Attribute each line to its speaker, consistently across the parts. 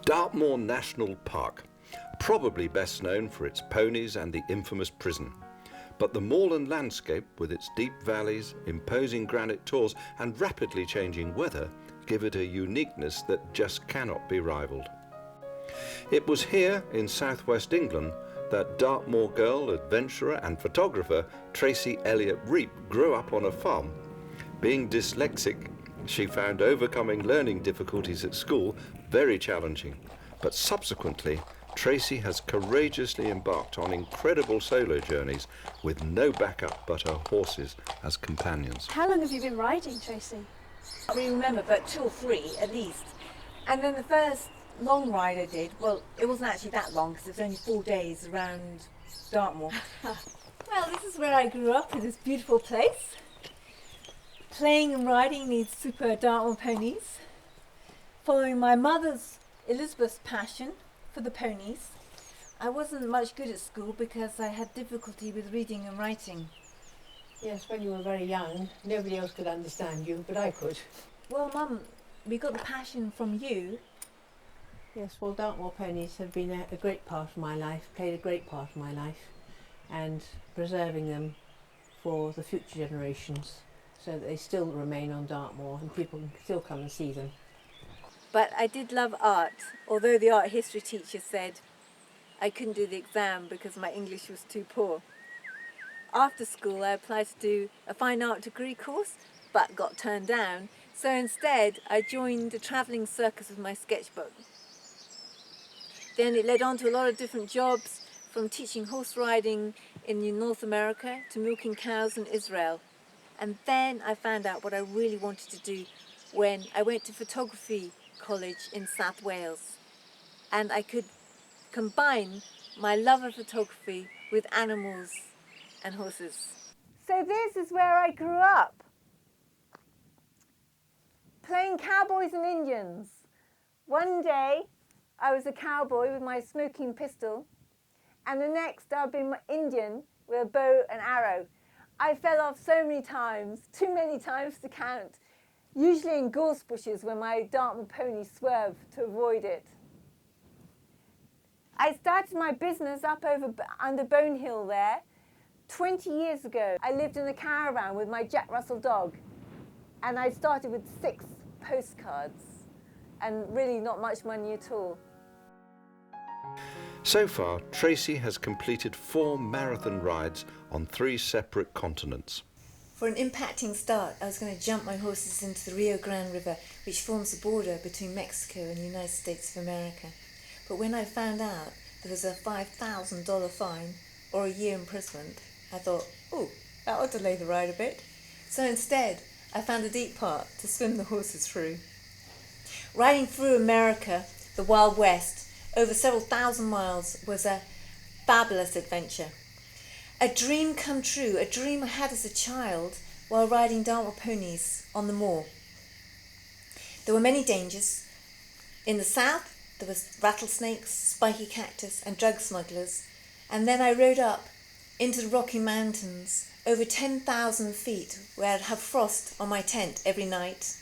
Speaker 1: Dartmoor National Park, probably best known for its ponies and the infamous prison. But the moorland landscape, with its deep valleys, imposing granite tors and rapidly changing weather, give it a uniqueness that just cannot be rivalled. It was here in southwest England that Dartmoor girl, adventurer and photographer Tracey Elliot-Reep grew up on a farm. Being dyslexic, she found overcoming learning difficulties at school very challenging, but subsequently Tracey has courageously embarked on incredible solo journeys with no backup but her horses as companions.
Speaker 2: How long have you been riding, Tracey?
Speaker 3: I really remember, but 2 or 3 at least. And then the first long ride I did, well, it wasn't actually that long because it was only 4 days around Dartmoor.
Speaker 2: Well, this is where I grew up, in this beautiful place. Playing and riding these super Dartmoor ponies. Following my mother's, Elizabeth's, passion for the ponies. I wasn't much good at school because I had difficulty with reading and writing.
Speaker 4: Yes, when you were very young, nobody else could understand you, but I could.
Speaker 2: Well, Mum, we got the passion from you.
Speaker 4: Yes, well, Dartmoor ponies have been a great part of my life, played a great part of my life, and preserving them for the future generations so that they still remain on Dartmoor and people can still come and see them.
Speaker 2: But I did love art, although the art history teacher said I couldn't do the exam because my English was too poor. After school I applied to do a fine art degree course, but got turned down, so instead I joined a travelling circus with my sketchbook. Then it led on to a lot of different jobs, from teaching horse riding in North America to milking cows in Israel. And then I found out what I really wanted to do when I went to photography college in South Wales. And I could combine my love of photography with animals and horses. So this is where I grew up, playing cowboys and Indians. One day I was a cowboy with my smoking pistol, and the next I'd be my Indian with a bow and arrow. I fell off so many times, too many times to count, usually in gorse bushes where my Dartmoor pony swerved to avoid it. I started my business up under Bone Hill there 20 years ago. I lived in a caravan with my Jack Russell dog, and I started with 6 postcards and really not much money at all.
Speaker 1: So far, Tracey has completed 4 marathon rides on 3 separate continents.
Speaker 2: For an impacting start, I was going to jump my horses into the Rio Grande River, which forms the border between Mexico and the United States of America. But when I found out there was a $5,000 fine or a year imprisonment, I thought, oh, that ought to delay the ride a bit. So instead, I found a deep part to swim the horses through. Riding through America, the Wild West, over several thousand miles, was a fabulous adventure. A dream come true, a dream I had as a child while riding Dartmoor ponies on the moor. There were many dangers. In the south, there was rattlesnakes, spiky cactus and drug smugglers. And then I rode up into the Rocky Mountains, over 10,000 feet, where I'd have frost on my tent every night,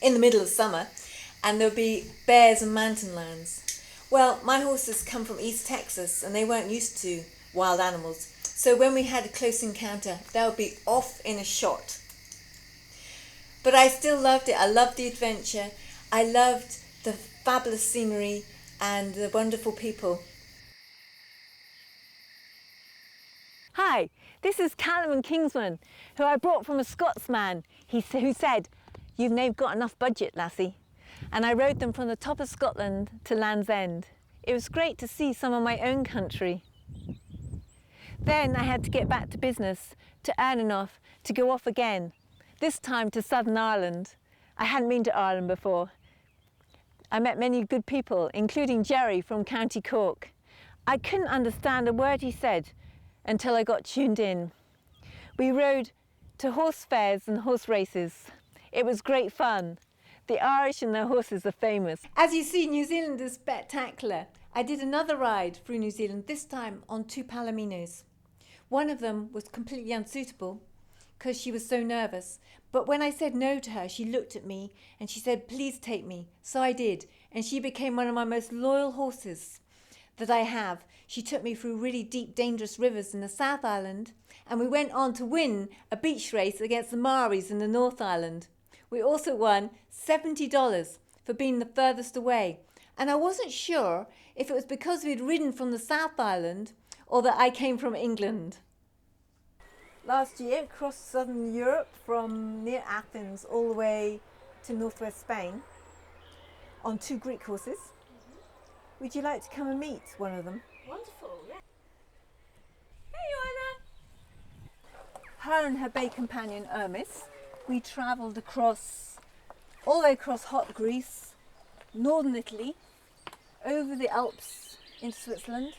Speaker 2: in the middle of summer, and there'd be bears and mountain lions. Well, my horses come from East Texas and they weren't used to wild animals. So when we had a close encounter, they would be off in a shot. But I still loved it. I loved the adventure. I loved the fabulous scenery and the wonderful people. Hi, this is Callum and Kingsman, who I brought from a Scotsman who said, "You've got enough budget, lassie." And I rode them from the top of Scotland to Land's End. It was great to see some of my own country. Then I had to get back to business to earn enough to go off again, this time to Southern Ireland. I hadn't been to Ireland before. I met many good people, including Jerry from County Cork. I couldn't understand a word he said until I got tuned in. We rode to horse fairs and horse races. It was great fun. The Irish and their horses are famous. As you see, New Zealand is spectacular. I did another ride through New Zealand, this time on 2 palominos. One of them was completely unsuitable because she was so nervous. But when I said no to her, she looked at me and she said, "Please take me." So I did. and she became one of my most loyal horses that I have. She took me through really deep, dangerous rivers in the South Island, and we went on to win a beach race against the Maoris in the North Island. We also won $70 for being the furthest away, and I wasn't sure if it was because we'd ridden from the South Island or that I came from England. Last year, across southern Europe from near Athens all the way to northwest Spain on 2 Greek horses. Would you like to come and meet one of them?
Speaker 3: Wonderful, yeah. Hey, Joanna!
Speaker 2: Her and her bay companion Hermes, we travelled all the way across hot Greece, northern Italy, over the Alps into Switzerland,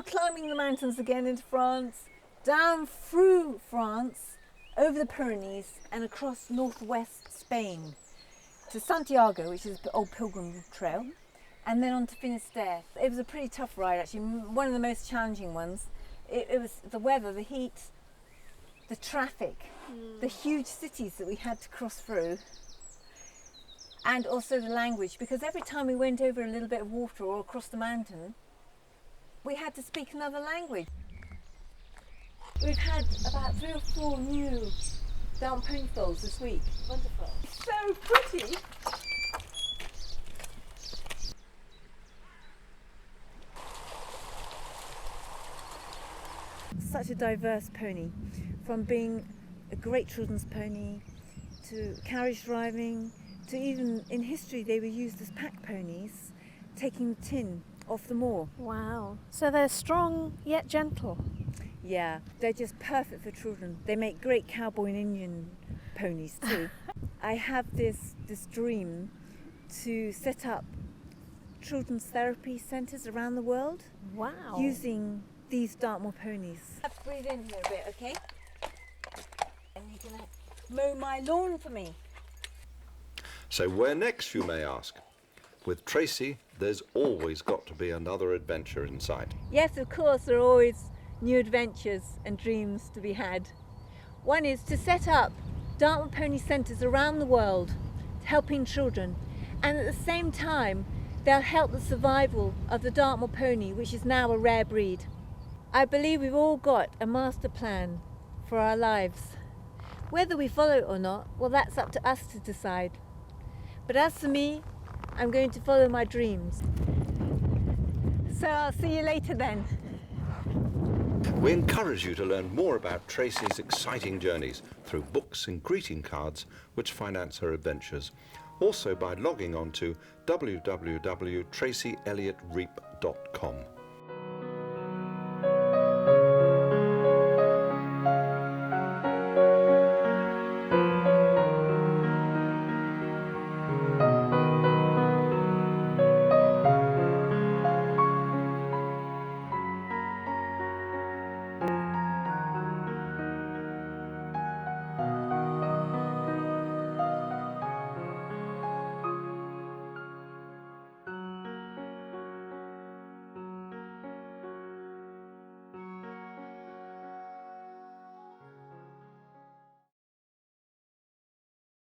Speaker 2: climbing the mountains again into France, down through France, over the Pyrenees and across northwest Spain to Santiago, which is the old pilgrim trail, and then on to Finisterre. It was a pretty tough ride actually, one of the most challenging ones. It was the weather, the heat, the traffic, the huge cities that we had to cross through, and also the language, because every time we went over a little bit of water or across the mountain, we had to speak another language. We've had about 3 or 4 new Dartmoor pony foals this week.
Speaker 3: Wonderful.
Speaker 2: So pretty. Such a diverse pony, from being a great children's pony to carriage driving to even in history they were used as pack ponies, taking the tin off the moor.
Speaker 5: Wow. So they're strong yet gentle.
Speaker 2: Yeah, they're just perfect for children. They make great cowboy and Indian ponies too. I have this dream to set up children's therapy centres around the world
Speaker 5: Wow.
Speaker 2: using these Dartmoor ponies.
Speaker 3: Breathe in here a bit, okay? And you can mow my lawn for me.
Speaker 1: So where next, you may ask? With Tracey, there's always got to be another adventure in sight.
Speaker 2: Yes, of course, there are always new adventures and dreams to be had. One is to set up Dartmoor pony centres around the world, helping children, and at the same time they'll help the survival of the Dartmoor pony, which is now a rare breed. I believe we've all got a master plan for our lives. Whether we follow it or not, well, that's up to us to decide. But as for me, I'm going to follow my dreams. So I'll see you later then.
Speaker 1: We encourage you to learn more about Tracey's exciting journeys through books and greeting cards which finance her adventures. Also by logging on to www.traceyelliottreep.com.